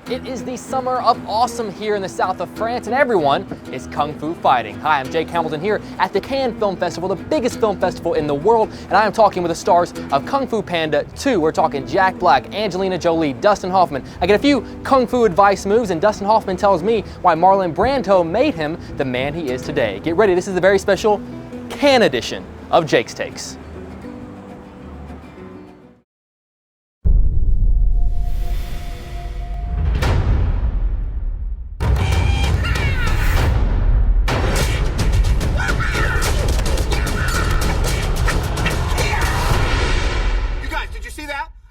It is the summer of awesome here in the south of France, and everyone is kung fu fighting. Hi, I'm Jake Hamilton here at the Cannes Film Festival, the biggest film festival in the world, and I am talking with the stars of Kung Fu Panda 2. We're talking Jack Black, Angelina Jolie, Dustin Hoffman. I get a few kung fu advice moves, and Dustin Hoffman tells me why Marlon Brando made him the man he is today. Get ready, this is the very special Cannes edition of Jake's Takes.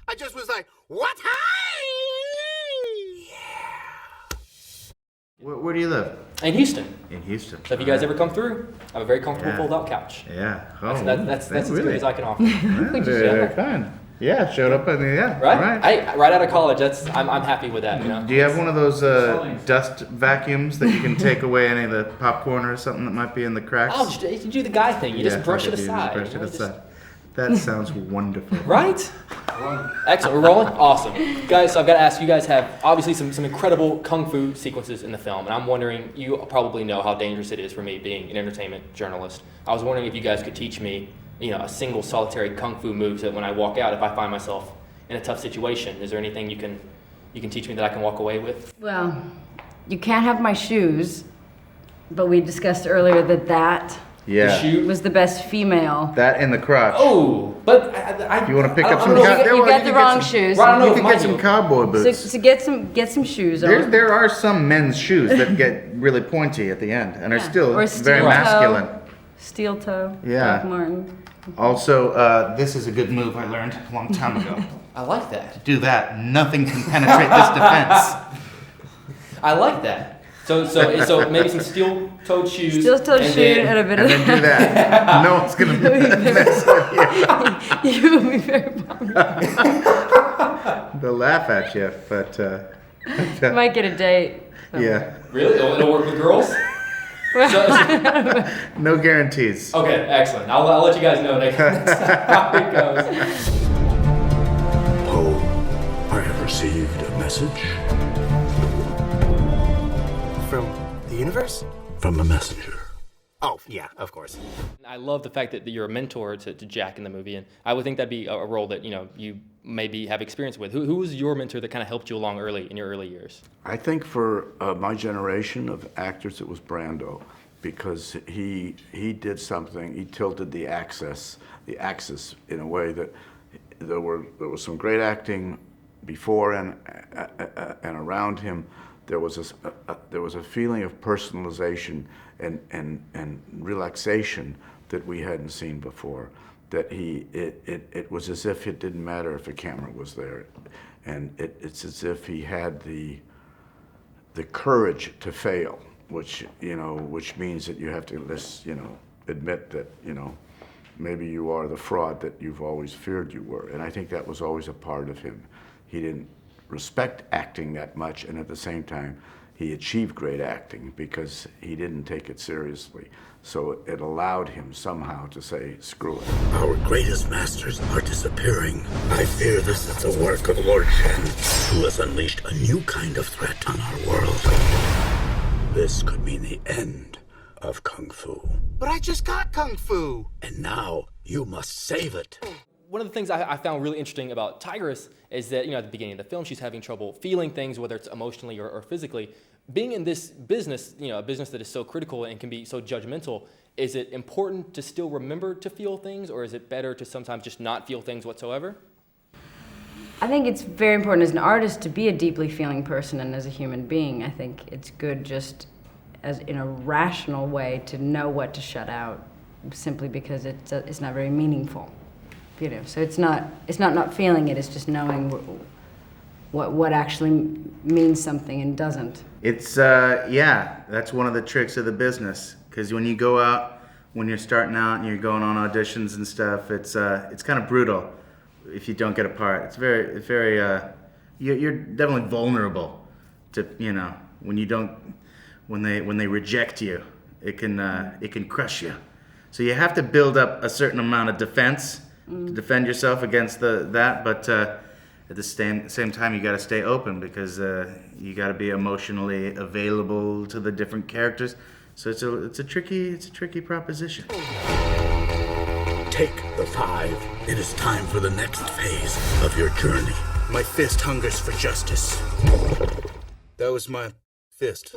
I just was like, what? Where do you live? In Houston. In Houston. So if you guys ever come through, I have a very comfortable fold-out couch. Yeah. That's as good as I can offer. Very kind. Yeah, showed up and yeah. Right? Right out of college, I'm happy with that. You know? Do you have one of those dust vacuums that you can take away any of the popcorn or something that might be in the cracks? Oh, you do the guy thing. You just brush it aside. Brush it aside. That sounds wonderful. Right? Excellent. We're rolling? Awesome. Guys, so I've got to ask, you guys have obviously some incredible kung fu sequences in the film, and I'm wondering, you probably know how dangerous it is for me being an entertainment journalist. I was wondering if you guys could teach me, a single solitary kung fu move so that when I walk out, if I find myself in a tough situation, is there anything you can teach me that I can walk away with? Well, you can't have my shoes, but we discussed earlier that was the best female. That in the crotch. Oh, but you want to pick up some? You got the wrong shoes. Well, I don't know you can get some cowboy boots. So get some shoes on. There are some men's shoes that get really pointy at the end and are still very masculine. Steel toe. Yeah. Doc Martin. Also, this is a good move I learned a long time ago. I like that. Do that. Nothing can penetrate this defense. I like that. So maybe some steel-toed shoes. Steel-toed shoe and a bit of. And then do that. No one's gonna mess with you. You will be very bummed. They'll laugh at you, but you might get a date. Yeah. Really? It'll work with girls? No guarantees. Okay, excellent. I'll let you guys know next how it goes. Oh, I have received a message. From the universe? From a messenger. Oh, yeah, of course. I love the fact that you're a mentor to Jack in the movie, and I would think that'd be a role that you maybe have experience with. Who was your mentor that kind of helped you along in your early years? I think for my generation of actors, it was Brando, because he did something. He tilted the axis in a way that there was some great acting before and around him. There was a feeling of personalization and relaxation that we hadn't seen before. That it was as if it didn't matter if a camera was there, and it's as if he had the courage to fail, which means that you have to admit that maybe you are the fraud that you've always feared you were. And I think that was always a part of him. He didn't respect acting that much, and at the same time he achieved great acting because he didn't take it seriously. So it allowed him somehow to say, screw it. Our greatest masters are disappearing. I fear this is the work of Lord Shen, who has unleashed a new kind of threat on our world. This could mean the end of Kung Fu. But I just got Kung Fu! And now you must save it. One of the things I found really interesting about Tigress is that, at the beginning of the film, she's having trouble feeling things, whether it's emotionally or physically. Being in this business, a business that is so critical and can be so judgmental, is it important to still remember to feel things, or is it better to sometimes just not feel things whatsoever? I think it's very important as an artist to be a deeply feeling person, and as a human being, I think it's good just as in a rational way to know what to shut out, simply because it's not very meaningful. So it's not feeling it, it's just knowing what actually means something and doesn't. It's that's one of the tricks of the business, because when you go out, when you're starting out and you're going on auditions and stuff, it's kind of brutal if you don't get a part. It's very you're definitely vulnerable to when they reject you, it can crush you. So you have to build up a certain amount of defense to defend yourself against that, but at the same time, you got to stay open because you got to be emotionally available to the different characters. So it's a tricky proposition. Take the 5. It is time for the next phase of your journey. My fist hungers for justice. That was my fist.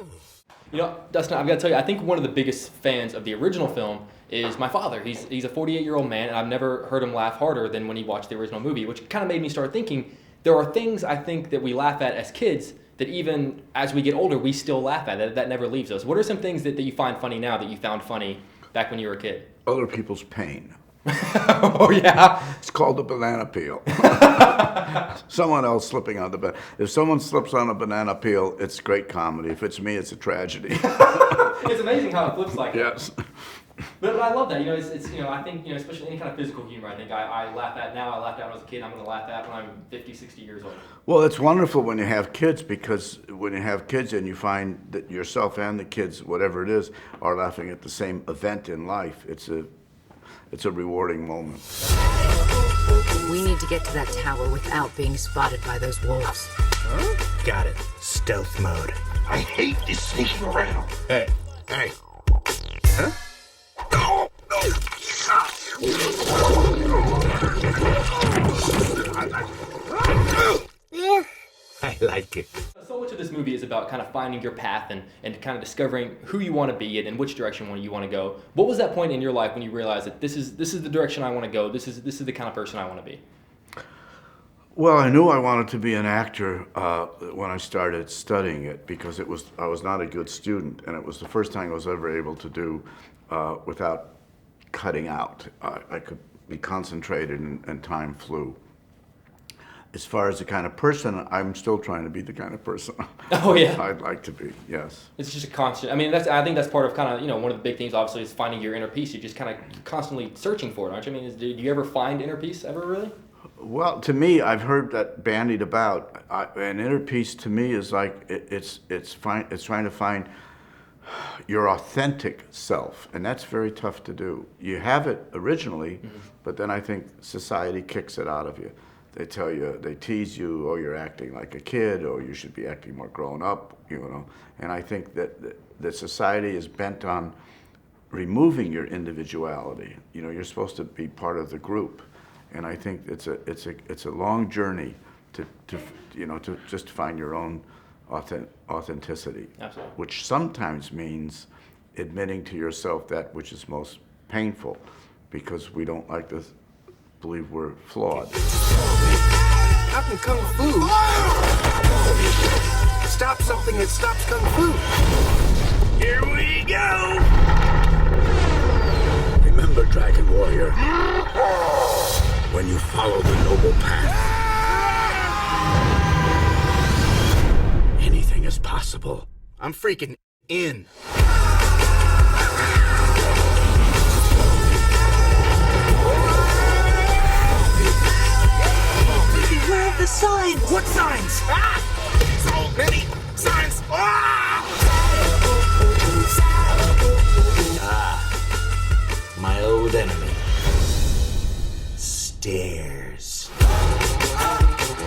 You know, Dustin, I've got to tell you, I think one of the biggest fans of the original film is my father. He's a 48-year-old man, and I've never heard him laugh harder than when he watched the original movie, which kind of made me start thinking there are things I think that we laugh at as kids that even as we get older, we still laugh at. That never leaves us. What are some things that you find funny now that you found funny back when you were a kid? Other people's pain. Oh, yeah? It's called the banana peel. Someone else slipping on the banana. If someone slips on a banana peel, it's great comedy. If it's me, it's a tragedy. It's amazing how it flips like that. Yes. But I love that. You know, it's I think, especially any kind of physical humor, I think I laugh at now. I laughed at when I was a kid. I'm going to laugh at when I'm 50, 60 years old. Well, it's wonderful when you have kids, because when you have kids and you find that yourself and the kids, whatever it is, are laughing at the same event in life, it's a rewarding moment. We need to get to that tower without being spotted by those wolves. Huh? Got it. Stealth mode. I hate this sneaking around. Hey. Huh? I like it. So much of this movie is about kind of finding your path and kind of discovering who you want to be and which direction you want to go. What was that point in your life when you realized that this is the direction I want to go? This is the kind of person I want to be? Well, I knew I wanted to be an actor when I started studying it, because I was not a good student, and it was the first thing I was ever able to do without cutting out. I could be concentrated and time flew. As far as the kind of person, I'm still trying to be the kind of person Oh, yeah. I'd like to be, yes. It's just a constant. I mean, I think that's part of kind of, one of the big themes, obviously, is finding your inner peace. You're just kind of constantly searching for it, aren't you? I mean, do you ever find inner peace ever, really? Well, to me, I've heard that bandied about. An inner peace to me is like it's trying to find your authentic self, and that's very tough to do. You have it originally, but then I think society kicks it out of you. They tell you, they tease you, oh, you're acting like a kid, or you should be acting more grown up, And I think that society is bent on removing your individuality. You're supposed to be part of the group, and I think it's a long journey to just find your own authenticity. Absolutely. Which sometimes means admitting to yourself that which is most painful, because we don't like to believe we're flawed. How can Kung Fu stop something that stops Kung Fu? Here we go! Remember, Dragon Warrior, when you follow the noble path, anything is possible. I'm freaking in.